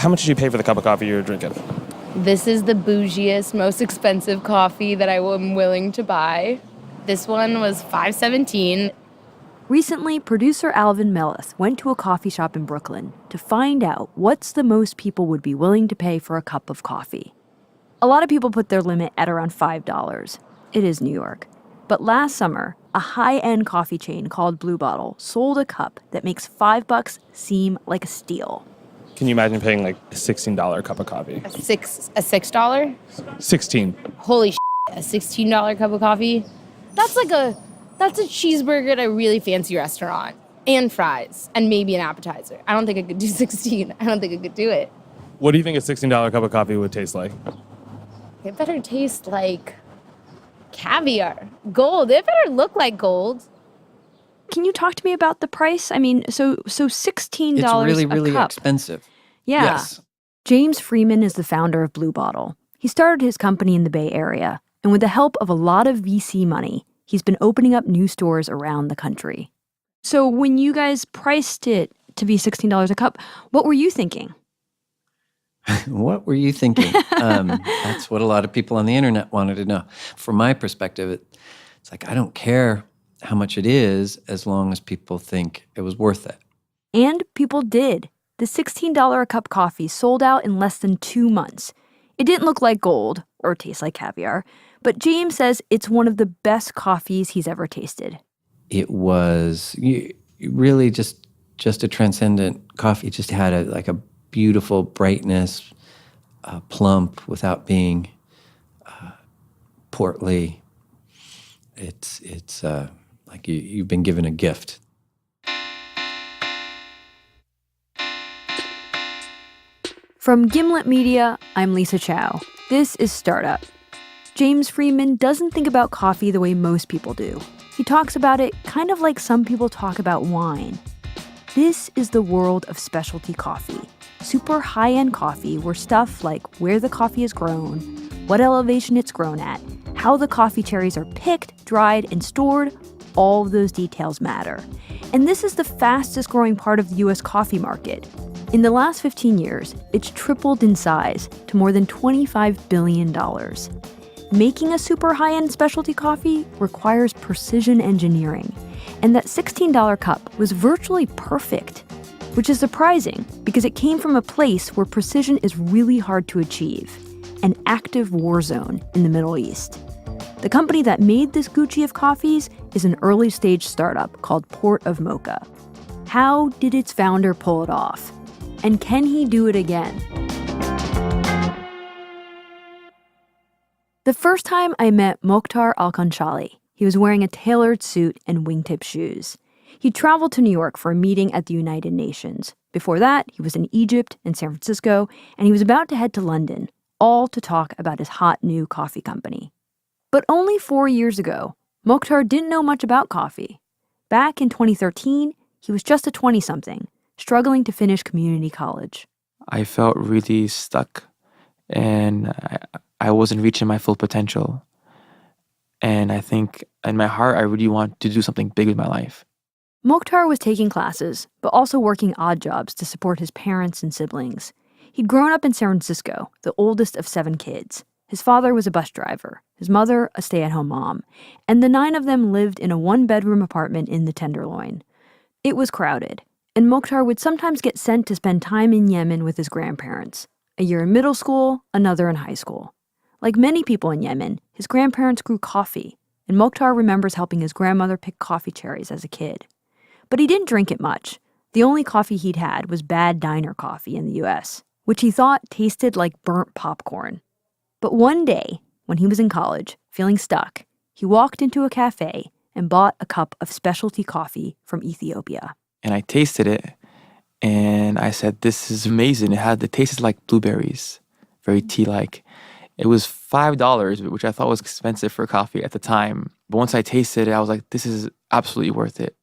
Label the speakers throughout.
Speaker 1: How much did you pay for the cup of coffee you were drinking?
Speaker 2: This is the bougiest, most expensive coffee that I am willing to buy. This one was $5.17.
Speaker 3: Recently, producer Alvin Melleth went to a coffee shop in Brooklyn to find out what's the most people would be willing to pay for a cup of coffee. A lot of people put their limit at around $5. It is New York. But last summer, a high-end coffee chain called Blue Bottle sold a cup that makes $5 seem like a steal.
Speaker 1: Can you imagine paying like a $16 cup of coffee?
Speaker 2: A $6?
Speaker 1: 16.
Speaker 2: Holy shit, a $16 cup of coffee? That's a cheeseburger at a really fancy restaurant. And fries. And maybe an appetizer. I don't think I could do 16. I don't think I could do it.
Speaker 1: What do you think a $16 cup of coffee would taste like?
Speaker 2: It better taste like caviar. Gold. It better look like gold.
Speaker 3: Can you talk to me about the price? I mean, so $16
Speaker 4: It's really,
Speaker 3: a
Speaker 4: really
Speaker 3: cup.
Speaker 4: expensive.
Speaker 3: Yeah.
Speaker 4: Yes.
Speaker 3: James Freeman is the founder of Blue Bottle. He started his company in the Bay Area, and with the help of a lot of VC money, he's been opening up new stores around the country. So when you guys priced it to be $16 a cup, what were you thinking?
Speaker 4: What were you thinking? That's what a lot of people on the internet wanted to know. From my perspective, it's like, I don't care how much it is as long as people think it was worth it.
Speaker 3: And people did. The $16 a cup coffee sold out in less than 2 months. It didn't look like gold or taste like caviar, but James says it's one of the best coffees he's ever tasted.
Speaker 4: It was really just a transcendent coffee. It just had a beautiful brightness, plump without being portly. It's like you've been given a gift.
Speaker 3: From Gimlet Media, I'm Lisa Chow. This is StartUp. James Freeman doesn't think about coffee the way most people do. He talks about it kind of like some people talk about wine. This is the world of specialty coffee. Super high-end coffee where stuff like where the coffee is grown, what elevation it's grown at, how the coffee cherries are picked, dried, and stored, all of those details matter. And this is the fastest growing part of the U.S. coffee market. In the last 15 years, it's tripled in size to more than $25 billion. Making a super high-end specialty coffee requires precision engineering, and that $16 cup was virtually perfect, which is surprising because it came from a place where precision is really hard to achieve, an active war zone in the Middle East. The company that made this Gucci of coffees is an early-stage startup called Port of Mocha. How did its founder pull it off? And can he do it again? The first time I met Mokhtar Alkhanshali, he was wearing a tailored suit and wingtip shoes. He traveled to New York for a meeting at the United Nations. Before that, he was in Egypt and San Francisco, and he was about to head to London, all to talk about his hot new coffee company. But only 4 years ago, Mokhtar didn't know much about coffee. Back in 2013, he was just a 20-something, struggling to finish community college.
Speaker 5: I felt really stuck, and I wasn't reaching my full potential. And I think in my heart, I really want to do something big with my life.
Speaker 3: Mokhtar was taking classes, but also working odd jobs to support his parents and siblings. He'd grown up in San Francisco, the oldest of 7 kids. His father was a bus driver, his mother a stay-at-home mom, and the 9 of them lived in a 1-bedroom apartment in the Tenderloin. It was crowded, and Mokhtar would sometimes get sent to spend time in Yemen with his grandparents, a year in middle school, another in high school. Like many people in Yemen, his grandparents grew coffee, and Mokhtar remembers helping his grandmother pick coffee cherries as a kid. But he didn't drink it much. The only coffee he'd had was bad diner coffee in the U.S., which he thought tasted like burnt popcorn. But one day, when he was in college, feeling stuck, he walked into a cafe and bought a cup of specialty coffee from Ethiopia.
Speaker 5: And I tasted it, and I said, this is amazing. It tasted like blueberries, very tea-like. It was $5, which I thought was expensive for coffee at the time. But once I tasted it, I was like, this is absolutely worth it.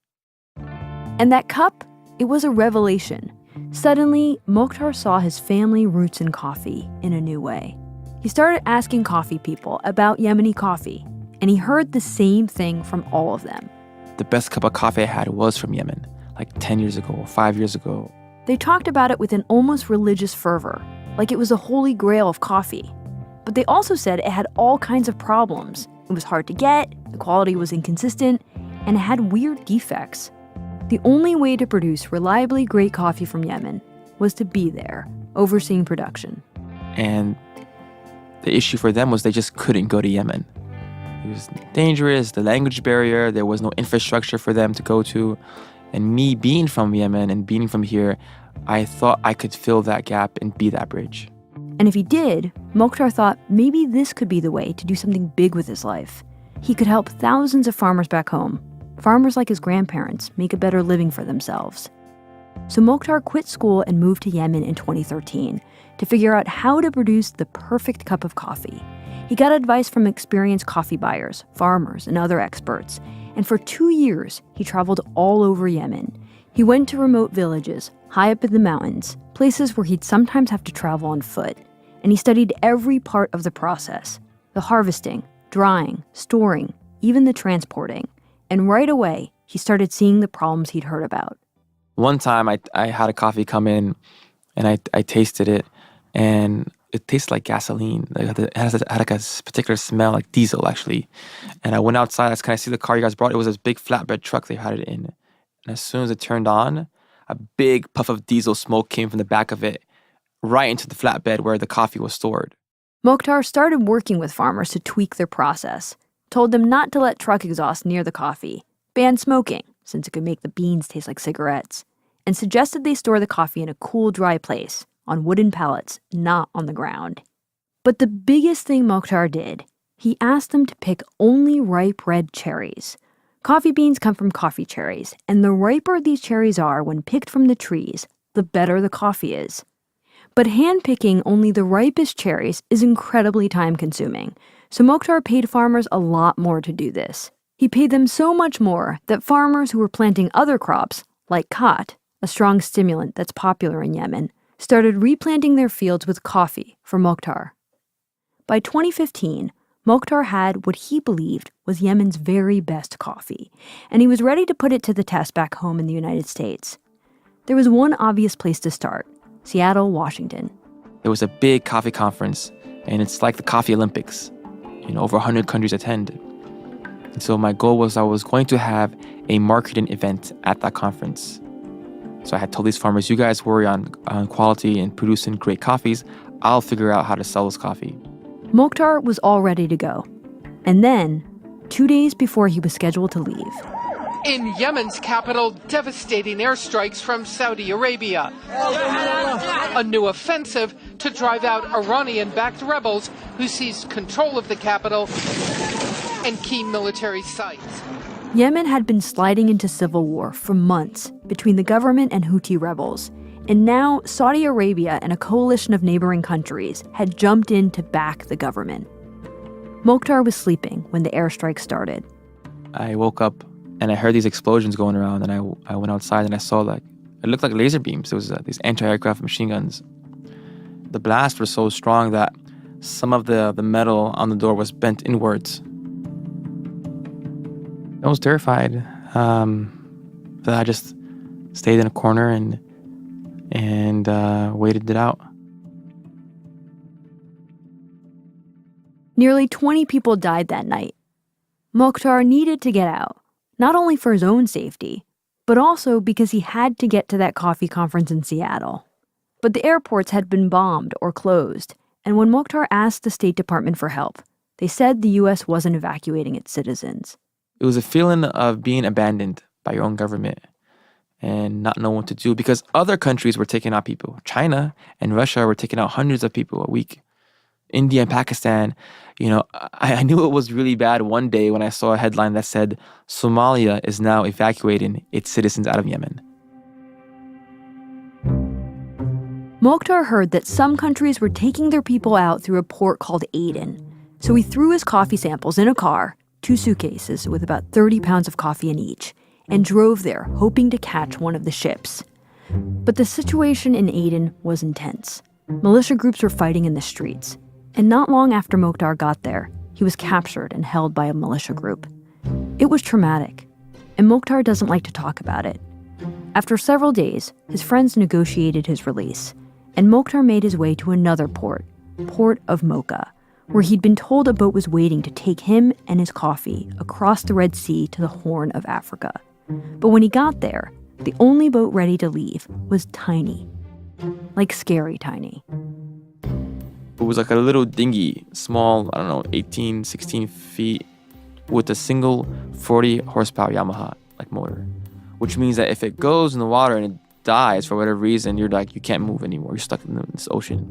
Speaker 3: And that cup, it was a revelation. Suddenly, Mokhtar saw his family roots in coffee in a new way. He started asking coffee people about Yemeni coffee, and he heard the same thing from all of them.
Speaker 5: The best cup of coffee I had was from Yemen, like 10 years ago, 5 years ago.
Speaker 3: They talked about it with an almost religious fervor, like it was a holy grail of coffee. But they also said it had all kinds of problems. It was hard to get, the quality was inconsistent, and it had weird defects. The only way to produce reliably great coffee from Yemen was to be there, overseeing production.
Speaker 5: And the issue for them was they just couldn't go to Yemen. It was dangerous, the language barrier, there was no infrastructure for them to go to. And me being from Yemen and being from here, I thought I could fill that gap and be that bridge.
Speaker 3: And if he did, Mokhtar thought maybe this could be the way to do something big with his life. He could help thousands of farmers back home. Farmers like his grandparents make a better living for themselves. So Mokhtar quit school and moved to Yemen in 2013 to figure out how to produce the perfect cup of coffee. He got advice from experienced coffee buyers, farmers, and other experts. And for 2 years, he traveled all over Yemen. He went to remote villages, high up in the mountains, places where he'd sometimes have to travel on foot. And he studied every part of the process, the harvesting, drying, storing, even the transporting. And right away, he started seeing the problems he'd heard about.
Speaker 5: One time I had a coffee come in and I tasted it, and it tasted like gasoline. It had like a particular smell, like diesel actually. And I went outside, I was, "Can I see the car you guys brought?" It was this big flatbed truck they had it in. And as soon as it turned on, a big puff of diesel smoke came from the back of it right into the flatbed where the coffee was stored.
Speaker 3: Mokhtar started working with farmers to tweak their process, told them not to let truck exhaust near the coffee, banned smoking, since it could make the beans taste like cigarettes, and suggested they store the coffee in a cool, dry place, on wooden pallets, not on the ground. But the biggest thing Mokhtar did, he asked them to pick only ripe red cherries. Coffee beans come from coffee cherries, and the riper these cherries are when picked from the trees, the better the coffee is. But hand-picking only the ripest cherries is incredibly time-consuming, so Mokhtar paid farmers a lot more to do this. He paid them so much more that farmers who were planting other crops, like khat, a strong stimulant that's popular in Yemen, started replanting their fields with coffee for Mokhtar. By 2015, Mokhtar had what he believed was Yemen's very best coffee, and he was ready to put it to the test back home in the United States. There was one obvious place to start: Seattle, Washington.
Speaker 5: There was a big coffee conference, and it's like the Coffee Olympics. Over 100 countries attend. And so my goal was I was going to have a marketing event at that conference. So I had told these farmers, "You guys worry on quality and producing great coffees. I'll figure out how to sell this coffee."
Speaker 3: Mokhtar was all ready to go. And then, 2 days before he was scheduled to leave,
Speaker 6: in Yemen's capital, devastating airstrikes from Saudi Arabia. A new offensive to drive out Iranian-backed rebels who seized control of the capital and key military sites.
Speaker 3: Yemen had been sliding into civil war for months between the government and Houthi rebels. And now Saudi Arabia and a coalition of neighboring countries had jumped in to back the government. Mokhtar was sleeping when the airstrike started.
Speaker 5: I woke up and I heard these explosions going around, and I went outside and I saw it looked like laser beams. It was these anti-aircraft machine guns. The blast was so strong that some of the metal on the door was bent inwards. I was terrified. But I just stayed in a corner and waited it out.
Speaker 3: Nearly 20 people died that night. Mokhtar needed to get out, not only for his own safety, but also because he had to get to that coffee conference in Seattle. But the airports had been bombed or closed, and when Mokhtar asked the State Department for help, they said the U.S. wasn't evacuating its citizens.
Speaker 5: It was a feeling of being abandoned by your own government and not knowing what to do, because other countries were taking out people. China and Russia were taking out hundreds of people a week. India and Pakistan, I knew it was really bad one day when I saw a headline that said, "Somalia is now evacuating its citizens out of Yemen."
Speaker 3: Mokhtar heard that some countries were taking their people out through a port called Aden. So he threw his coffee samples in a car, 2 suitcases with about 30 pounds of coffee in each, and drove there, hoping to catch one of the ships. But the situation in Aden was intense. Militia groups were fighting in the streets. And not long after Mokhtar got there, he was captured and held by a militia group. It was traumatic, and Mokhtar doesn't like to talk about it. After several days, his friends negotiated his release, and Mokhtar made his way to another port of Mocha, where he'd been told a boat was waiting to take him and his coffee across the Red Sea to the Horn of Africa. But when he got there, the only boat ready to leave was tiny. Like scary tiny.
Speaker 5: It was like a little dinghy, small, 18, 16 feet, with a single 40 horsepower Yamaha like motor. Which means that if it goes in the water and it dies for whatever reason, you're like, you can't move anymore. You're stuck in this ocean.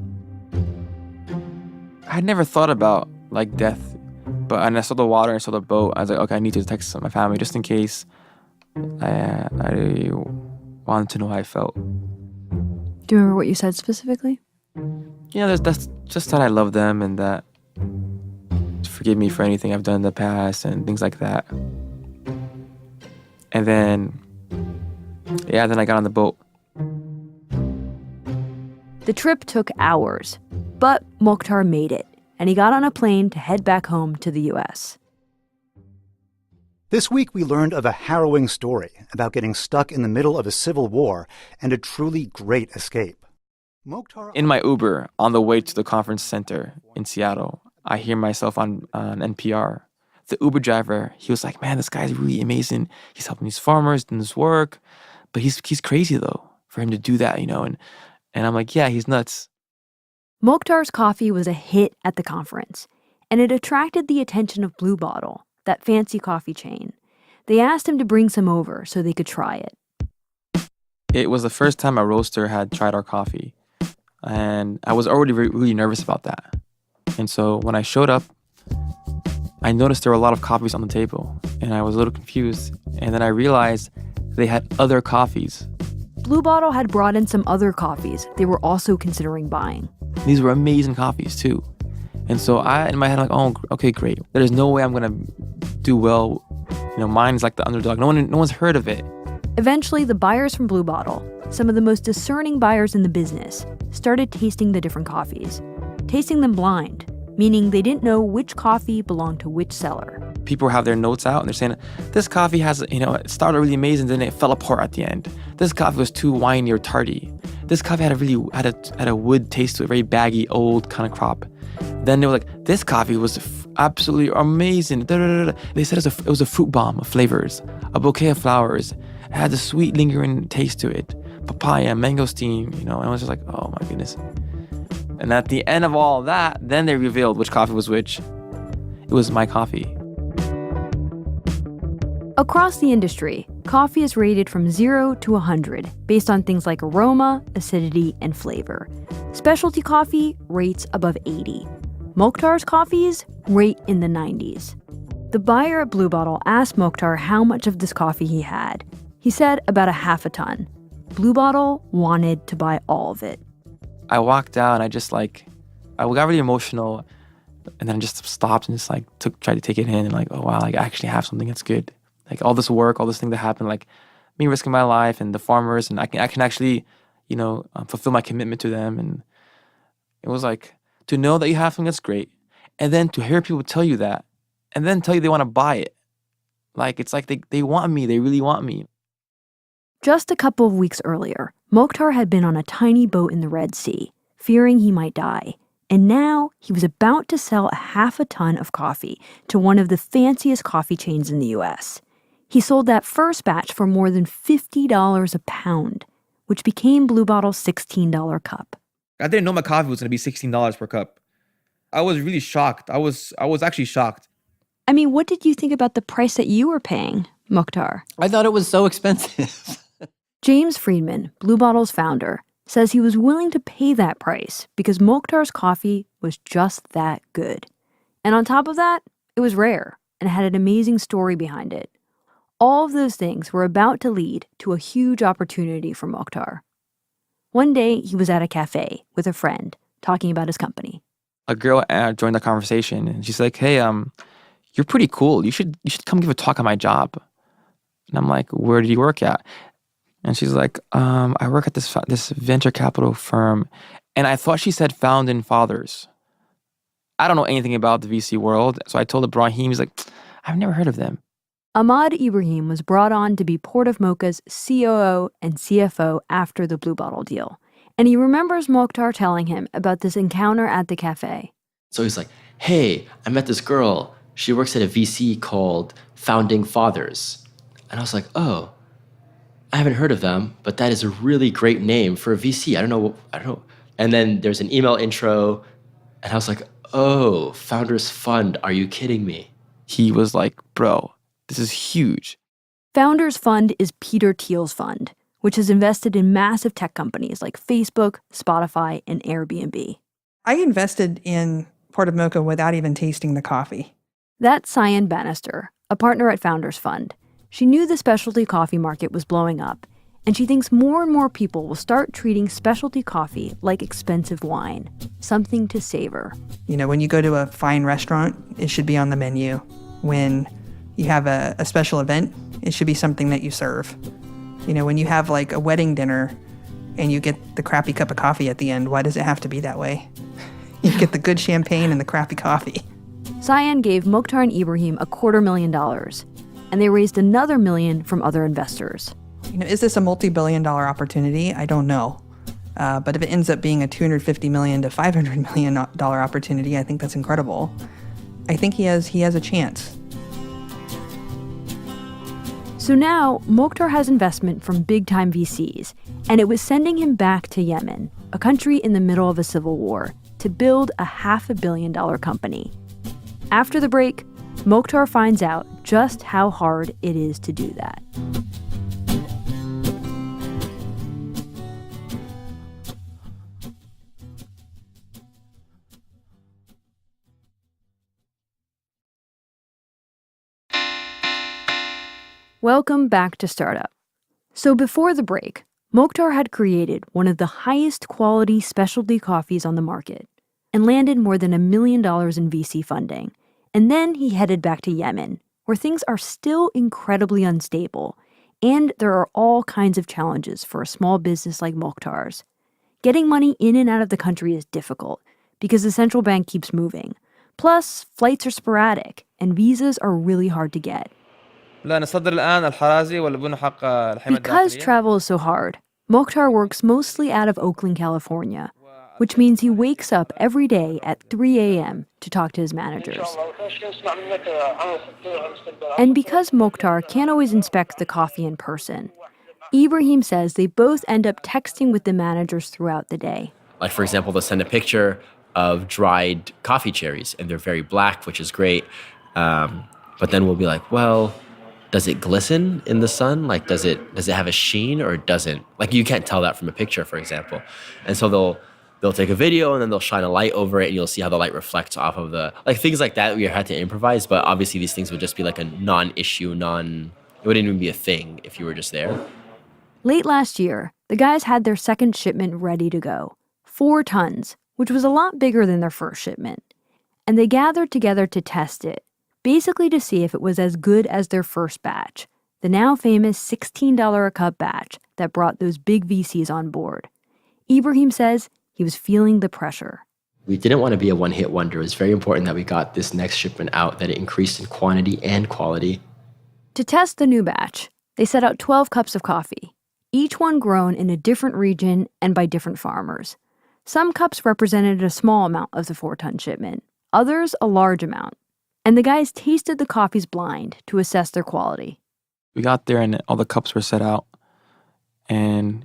Speaker 5: I had never thought about like death, but and I saw the water and I saw the boat. I was like, okay, I need to text my family just in case. I wanted to know how I felt.
Speaker 3: Do you remember what you said specifically?
Speaker 5: That's just that I love them and that forgive me for anything I've done in the past and things like that. And then I got on the boat.
Speaker 3: The trip took hours, but Mokhtar made it, and he got on a plane to head back home to the U.S.
Speaker 7: This week, we learned of a harrowing story about getting stuck in the middle of a civil war and a truly great escape.
Speaker 5: In my Uber on the way to the conference center in Seattle, I hear myself on NPR. The Uber driver, he was like, man, this guy's really amazing. He's helping these farmers doing this work. But he's crazy, though, for him to do that, And I'm like, yeah, he's nuts.
Speaker 3: Mokhtar's coffee was a hit at the conference, and it attracted the attention of Blue Bottle, that fancy coffee chain. They asked him to bring some over so they could try it.
Speaker 5: It was the first time a roaster had tried our coffee. And I was already really nervous about that. And so when I showed up, I noticed there were a lot of coffees on the table. And I was a little confused. And then I realized they had other coffees.
Speaker 3: Blue Bottle had brought in some other coffees they were also considering buying.
Speaker 5: These were amazing coffees, too. And so I, in my head, I'm like, oh, okay, great. There's no way I'm going to do well. Mine's like the underdog. No one's heard of it.
Speaker 3: Eventually, the buyers from Blue Bottle, some of the most discerning buyers in the business, started tasting the different coffees. Tasting them blind, meaning they didn't know which coffee belonged to which seller.
Speaker 5: People have their notes out and they're saying, this coffee has, it started really amazing, then it fell apart at the end. This coffee was too winey or tardy. This coffee had a wood taste to it, very baggy, old kind of crop. Then they were like, this coffee was absolutely amazing. They said it was a fruit bomb of flavors, a bouquet of flowers. It had a sweet, lingering taste to it. Papaya, mangosteen, and I was just like, oh my goodness. And at the end of all that, then they revealed which coffee was which. It was my coffee.
Speaker 3: Across the industry, coffee is rated from 0 to 100 based on things like aroma, acidity, and flavor. Specialty coffee rates above 80. Mokhtar's coffees rate in the 90s. The buyer at Blue Bottle asked Mokhtar how much of this coffee he had. He said about a half a ton. Blue Bottle wanted to buy all of it.
Speaker 5: I walked out and I got really emotional, and then I just stopped and just tried to take it in and oh wow, I actually have something that's good. All this work, all this thing that happened, me risking my life and the farmers, and I can actually, fulfill my commitment to them. And it was to know that you have something that's great, and then to hear people tell you that, and then tell you they want to buy it. It's like they want me, they really want me.
Speaker 3: Just a couple of weeks earlier, Mokhtar had been on a tiny boat in the Red Sea, fearing he might die. And now he was about to sell a half a ton of coffee to one of the fanciest coffee chains in the U.S. He sold that first batch for more than $50 a pound, which became Blue Bottle's $16 cup.
Speaker 1: I didn't know my coffee was going to be $16 per cup. I was really shocked. I was actually shocked.
Speaker 3: I mean, what did you think about the price that you were paying, Mokhtar?
Speaker 4: I thought it was so expensive.
Speaker 3: James Friedman, Blue Bottle's founder, says he was willing to pay that price because Mokhtar's coffee was just that good. And on top of that, it was rare and had an amazing story behind it. All of those things were about to lead to a huge opportunity for Mokhtar. One day, he was at a cafe with a friend talking about his company.
Speaker 5: A girl joined the conversation and she's like, hey, you're pretty cool. You should come give a talk at my job. And I'm like, where do you work at? And she's like, I work at this venture capital firm. And I thought she said founding fathers. I don't know anything about the VC world. So I told Ibrahim, he's like, I've never heard of them.
Speaker 3: Ahmad Ibrahim was brought on to be Port of Mocha's COO and CFO after the Blue Bottle deal. And he remembers Mokhtar telling him about this encounter at the cafe.
Speaker 8: So he's like, hey, I met this girl. She works at a VC called Founding Fathers. And I was like, oh, I haven't heard of them, but that is a really great name for a VC. I don't know. And then there's an email intro, and I was like, oh, Founders Fund, are you kidding me?
Speaker 5: He was like, bro, this is huge.
Speaker 3: Founders Fund is Peter Thiel's fund, which has invested in massive tech companies like Facebook, Spotify, and Airbnb.
Speaker 9: I invested in Port of Mocha without even tasting the coffee.
Speaker 3: That's Cyan Bannister, a partner at Founders Fund. She knew the specialty coffee market was blowing up, and she thinks more and more people will start treating specialty coffee like expensive wine, something to savor.
Speaker 9: You know, when you go to a fine restaurant, it should be on the menu. When you have a special event, it should be something that you serve. You know, when you have like a wedding dinner and you get the crappy cup of coffee at the end, why does it have to be that way? You get the good champagne and the crappy coffee.
Speaker 3: Cyan gave Mokhtar and Ibrahim $250,000, and they raised another $1 million from other investors.
Speaker 9: You know, is this a multi-billion-dollar opportunity? I don't know. But if it ends up being a $250 million to $500 million opportunity, I think that's incredible. I think he has a chance.
Speaker 3: So now, Mokhtar has investment from big-time VCs, and it was sending him back to Yemen, a country in the middle of a civil war, to build a $500 million company. After the break, Mokhtar finds out just how hard it is to do that. Welcome back to Startup. So before the break, Mokhtar had created one of the highest quality specialty coffees on the market and landed more than $1 million in VC funding. And then he headed back to Yemen, where things are still incredibly unstable, and there are all kinds of challenges for a small business like Mokhtar's. Getting money in and out of the country is difficult because the central bank keeps moving. Plus, flights are sporadic, and visas are really hard to get. Because travel is so hard, Mokhtar works mostly out of Oakland, California, which means he wakes up every day at 3 a.m. to talk to his managers. And because Mokhtar can't always inspect the coffee in person, Ibrahim says they both end up texting with the managers throughout the day.
Speaker 8: Like, for example, they'll send a picture of dried coffee cherries, and they're very black, which is great. But then we'll be like, well, does it glisten in the sun? Like, does it have a sheen or it doesn't? Like, you can't tell that from a picture, for example. And so they'll take a video and then they'll shine a light over it and you'll see how the light reflects off of things like that. We had to improvise, but obviously these things would just be like a non-issue, it wouldn't even be a thing if you were just there.
Speaker 3: Late last year, the guys had their second shipment ready to go. 4 tons, which was a lot bigger than their first shipment. And they gathered together to test it, basically to see if it was as good as their first batch, the now famous $16 a cup batch that brought those big VCs on board. Ibrahim says he was feeling the pressure.
Speaker 8: We didn't want to be a one-hit wonder. It was very important that we got this next shipment out, that it increased in quantity and quality.
Speaker 3: To test the new batch, they set out 12 cups of coffee, each one grown in a different region and by different farmers. Some cups represented a small amount of the 4-ton shipment, others a large amount. And the guys tasted the coffees blind to assess their quality.
Speaker 5: We got there and all the cups were set out. And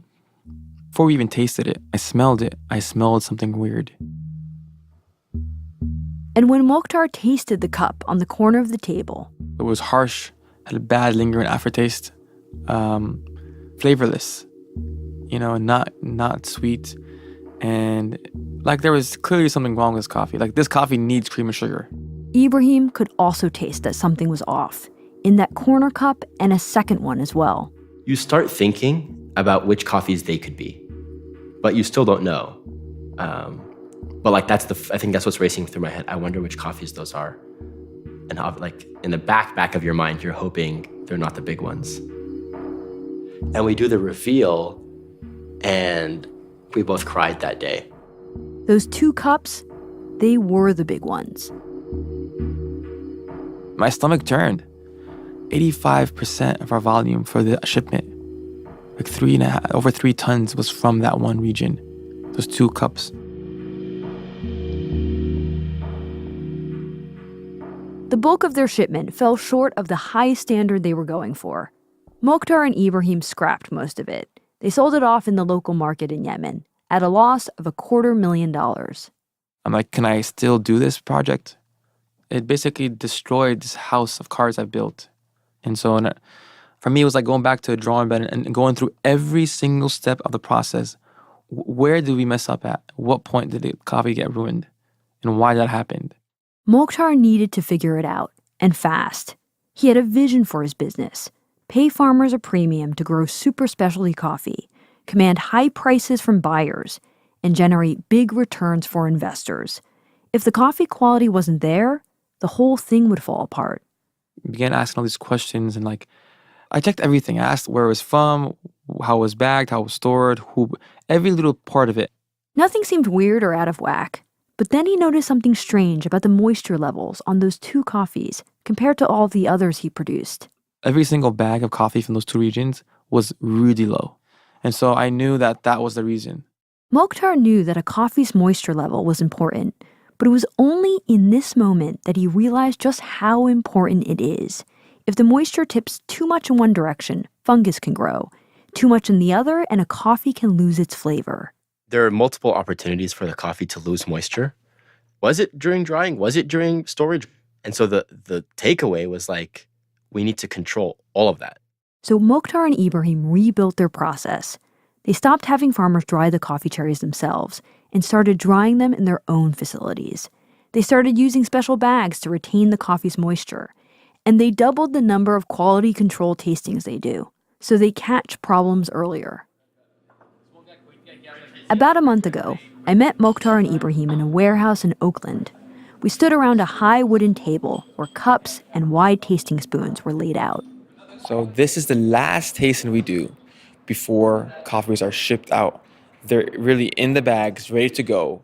Speaker 5: before we even tasted it, I smelled it. I smelled something weird.
Speaker 3: And when Mokhtar tasted the cup on the corner of the table,
Speaker 5: it was harsh, had a bad lingering aftertaste, flavorless, not sweet. And like there was clearly something wrong with this coffee. Like this coffee needs cream and sugar.
Speaker 3: Ibrahim could also taste that something was off in that corner cup and a second one as well.
Speaker 8: You start thinking about which coffees they could be, but you still don't know. But like I think that's what's racing through my head. I wonder which coffees those are. And like in the back of your mind, you're hoping they're not the big ones. And we do the reveal, and we both cried that day.
Speaker 3: Those 2 cups, they were the big ones.
Speaker 5: My stomach turned. 85% of our volume for the shipment, like over 3 tons, was from that one region, those 2 cups.
Speaker 3: The bulk of their shipment fell short of the high standard they were going for. Mokhtar and Ibrahim scrapped most of it. They sold it off in the local market in Yemen at a loss of $250,000.
Speaker 5: I'm like, can I still do this project? It basically destroyed this house of cards I built. And so for me, it was like going back to a drawing board and going through every single step of the process. Where did we mess up at? What point did the coffee get ruined? And why that happened?
Speaker 3: Mokhtar needed to figure it out, and fast. He had a vision for his business. Pay farmers a premium to grow super specialty coffee, command high prices from buyers, and generate big returns for investors. If the coffee quality wasn't there, the whole thing would fall apart.
Speaker 5: I began asking all these questions, and I checked everything. I asked where it was from, how it was bagged, how it was stored, every little part of it.
Speaker 3: Nothing seemed weird or out of whack. But then he noticed something strange about the moisture levels on those 2 coffees compared to all the others he produced.
Speaker 5: Every single bag of coffee from those 2 regions was really low. And so I knew that was the reason.
Speaker 3: Mokhtar knew that a coffee's moisture level was important, but it was only in this moment that he realized just how important it is. If the moisture tips too much in one direction, fungus can grow. Too much in the other, and a coffee can lose its flavor.
Speaker 8: There are multiple opportunities for the coffee to lose moisture. Was it during drying? Was it during storage? And so the takeaway was like, we need to control all of that.
Speaker 3: So Mokhtar and Ibrahim rebuilt their process. They stopped having farmers dry the coffee cherries themselves and started drying them in their own facilities. They started using special bags to retain the coffee's moisture. And they doubled the number of quality control tastings they do, so they catch problems earlier. About a month ago, I met Mokhtar and Ibrahim in a warehouse in Oakland. We stood around a high wooden table where cups and wide tasting spoons were laid out.
Speaker 1: So this is the last tasting we do before coffees are shipped out. They're really in the bags, ready to go.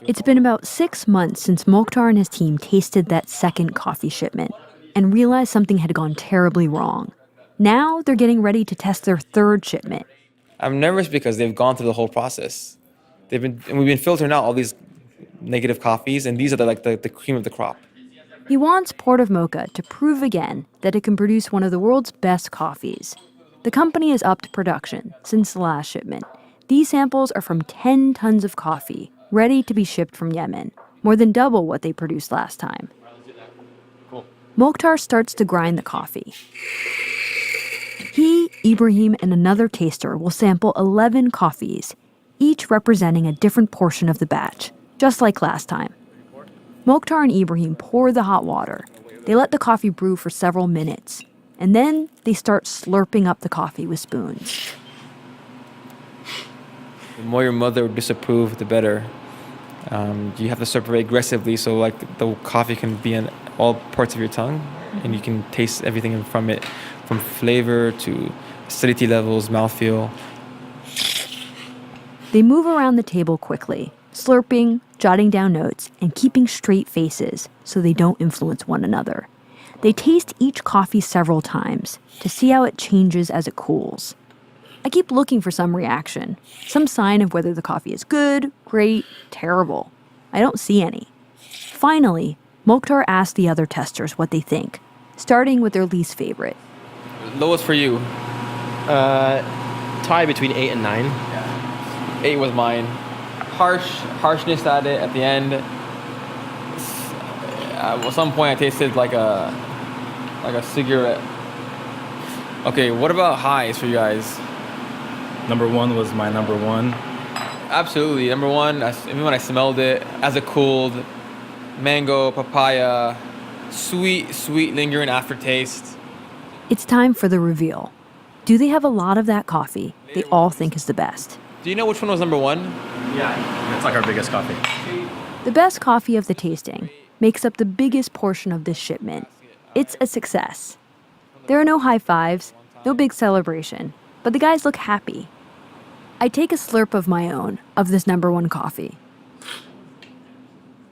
Speaker 3: It's been about 6 months since Mokhtar and his team tasted that second coffee shipment and realized something had gone terribly wrong. Now they're getting ready to test their 3rd shipment.
Speaker 1: I'm nervous because they've gone through the whole process. We've been filtering out all these negative coffees, and these are the cream of the crop.
Speaker 3: He wants Port of Mocha to prove again that it can produce one of the world's best coffees. The company has upped production since the last shipment. These samples are from 10 tons of coffee, ready to be shipped from Yemen, more than double what they produced last time.
Speaker 8: Cool.
Speaker 3: Mokhtar starts to grind the coffee. He, Ibrahim, and another taster will sample 11 coffees, each representing a different portion of the batch, just like last time. Mokhtar and Ibrahim pour the hot water. They let the coffee brew for several minutes, and then they start slurping up the coffee with spoons.
Speaker 1: The more your mother would disapprove, the better. You have to slurp very aggressively so the coffee can be in all parts of your tongue, and you can taste everything from it, from flavor to acidity levels, mouthfeel.
Speaker 3: They move around the table quickly, slurping, jotting down notes, and keeping straight faces so they don't influence one another. They taste each coffee several times to see how it changes as it cools. I keep looking for some reaction, some sign of whether the coffee is good, great, terrible. I don't see any. Finally, Mokhtar asks the other testers what they think, starting with their least favorite.
Speaker 1: Lowest for you?
Speaker 8: Tie between 8 and 9.
Speaker 1: 8 was mine. Harshness at it at the end. At some point I tasted like a cigarette. Okay, what about highs for you guys?
Speaker 10: Number 1 was my number 1.
Speaker 1: Absolutely, number 1. Even when I smelled it, as it cooled, mango, papaya, sweet lingering aftertaste.
Speaker 3: It's time for the reveal. Do they have a lot of that coffee they all think is the best?
Speaker 1: Do you know which one was number 1?
Speaker 10: Yeah, it's like our biggest coffee.
Speaker 3: The best coffee of the tasting makes up the biggest portion of this shipment. It's a success. There are no high fives, no big celebration, but the guys look happy. I take a slurp of my own of this number 1 coffee.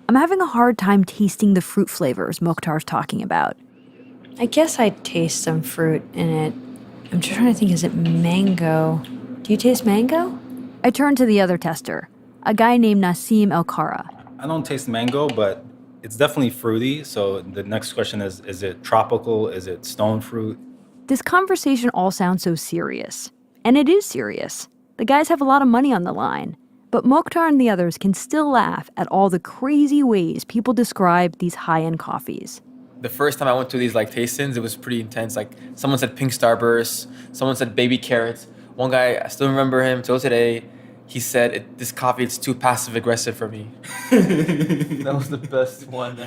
Speaker 3: I'm having a hard time tasting the fruit flavors Mokhtar's talking about. I guess I taste some fruit in it. I'm just trying to think, is it mango? Do you taste mango? I turned to the other tester, a guy named Nassim El-Kara.
Speaker 10: I don't taste mango, but it's definitely fruity. So the next question is it tropical? Is it stone fruit?
Speaker 3: This conversation all sounds so serious. And it is serious. The guys have a lot of money on the line. But Mokhtar and the others can still laugh at all the crazy ways people describe these high-end coffees.
Speaker 1: The first time I went to these like tastings, it was pretty intense. Like someone said pink starburst, someone said baby carrots. One guy, I still remember him till today. He said, this coffee, it's too passive aggressive for me. That was the best one.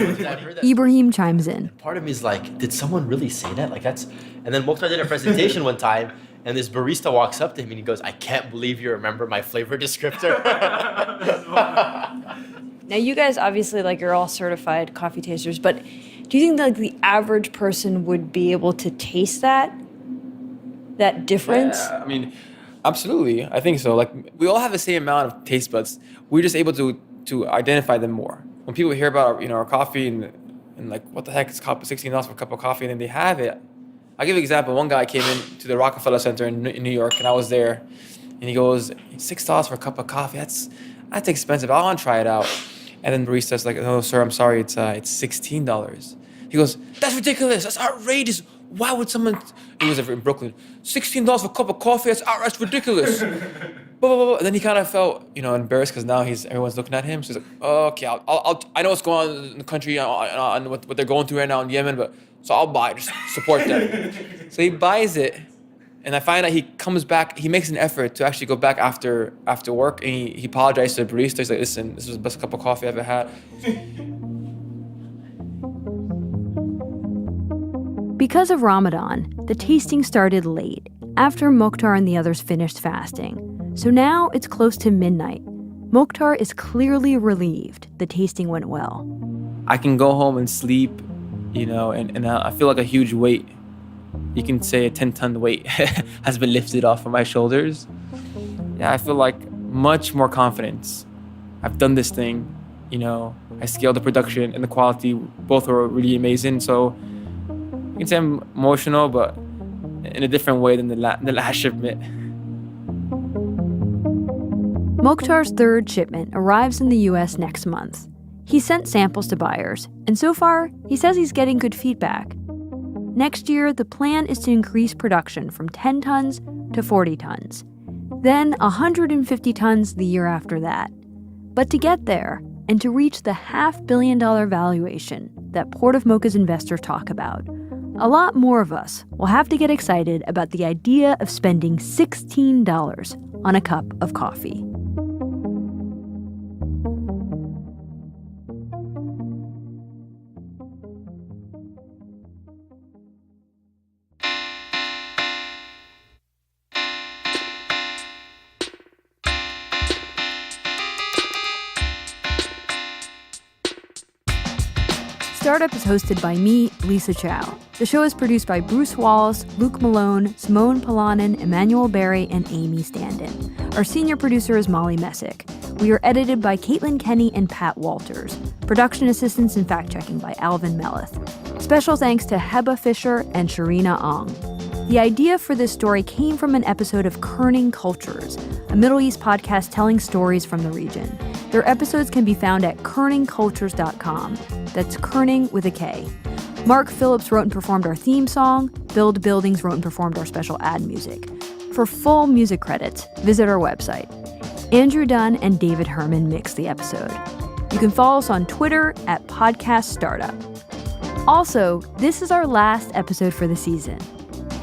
Speaker 3: Ibrahim chimes in.
Speaker 8: Part of me is like, did someone really say that? Like that's, and then Mokhtar did a presentation one time, and this barista walks up to him and he goes, I can't believe you remember my flavor descriptor.
Speaker 3: Now you guys obviously you're all certified coffee tasters, but do you think that the average person would be able to taste that difference?
Speaker 1: Yeah, I mean, absolutely. I think so. Like we all have the same amount of taste buds. We're just able to identify them more. When people hear about our coffee and like, what the heck is $16 for a cup of coffee, and then they have it. I'll give you an example. One guy came in to the Rockefeller Center in New York, and I was there, and he goes, $6 for a cup of coffee. That's expensive. I want to try it out. And then barista's like, no, sir, I'm sorry, it's $16. He goes, that's ridiculous. That's outrageous. Why would someone? He was in Brooklyn. $16 for a cup of coffee. That's ridiculous. Blah, blah, blah. And then he kind of felt, embarrassed because now everyone's looking at him. So he's like, oh, okay, I know what's going on in the country and what they're going through right now in Yemen, so I'll buy it, just support them. So he buys it, and I find out he comes back. He makes an effort to actually go back after work, and he apologized to the barista. He's like, listen, this was the best cup of coffee I've ever had.
Speaker 3: Because of Ramadan, the tasting started late, after Mokhtar and the others finished fasting. So now it's close to midnight. Mokhtar is clearly relieved the tasting went well.
Speaker 1: I can go home and sleep, and I feel like a huge weight. You can say a 10-ton weight has been lifted off of my shoulders. Yeah, I feel like much more confidence. I've done this thing, I scaled the production and the quality. Both were really amazing. So you can say I'm emotional, but in a different way than the last shipment.
Speaker 3: Mokhtar's third shipment arrives in the U.S. next month. He sent samples to buyers, and so far, he says he's getting good feedback. Next year, the plan is to increase production from 10 tons to 40 tons, then 150 tons the year after that. But to get there, and to reach the $500 million valuation that Port of Mocha's investors talk about, a lot more of us will have to get excited about the idea of spending $16 on a cup of coffee. StartUp is hosted by me, Lisa Chow. The show is produced by Bruce Wallace, Luke Malone, Simone Polanen, Emmanuel Berry, and Amy Standen. Our senior producer is Molly Messick. We are edited by Caitlin Kenny and Pat Walters. Production assistance and fact-checking by Alvin Melleth. Special thanks to Heba Fisher and Sharina Ong. The idea for this story came from an episode of Kerning Cultures, a Middle East podcast telling stories from the region. Their episodes can be found at kerningcultures.com. That's Kerning with a K. Mark Phillips wrote and performed our theme song. Build Buildings wrote and performed our special ad music. For full music credits, visit our website. Andrew Dunn and David Herman mixed the episode. You can follow us on Twitter at Podcast Startup. Also, this is our last episode for the season.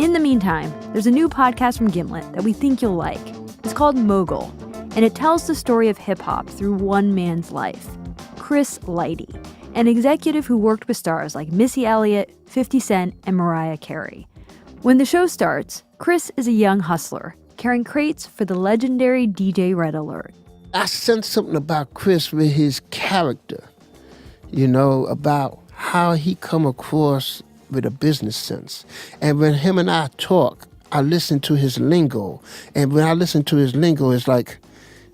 Speaker 3: In the meantime, there's a new podcast from Gimlet that we think you'll like. It's called Mogul, and it tells the story of hip-hop through one man's life, Chris Lighty, an executive who worked with stars like Missy Elliott, 50 Cent, and Mariah Carey. When the show starts, Chris is a young hustler, carrying crates for the legendary DJ Red Alert.
Speaker 11: I sensed something about Chris with his character, about how he come across with a business sense. And when him and I talk, I listen to his lingo. And when I listen to his lingo, it's like,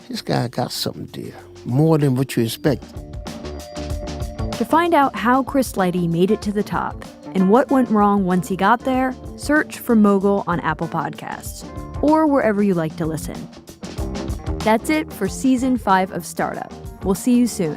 Speaker 11: this guy got something there, more than what you expect.
Speaker 3: To find out how Chris Lighty made it to the top and what went wrong once he got there, search for Mogul on Apple Podcasts or wherever you like to listen. That's it for Season 5 of Startup. We'll see you soon.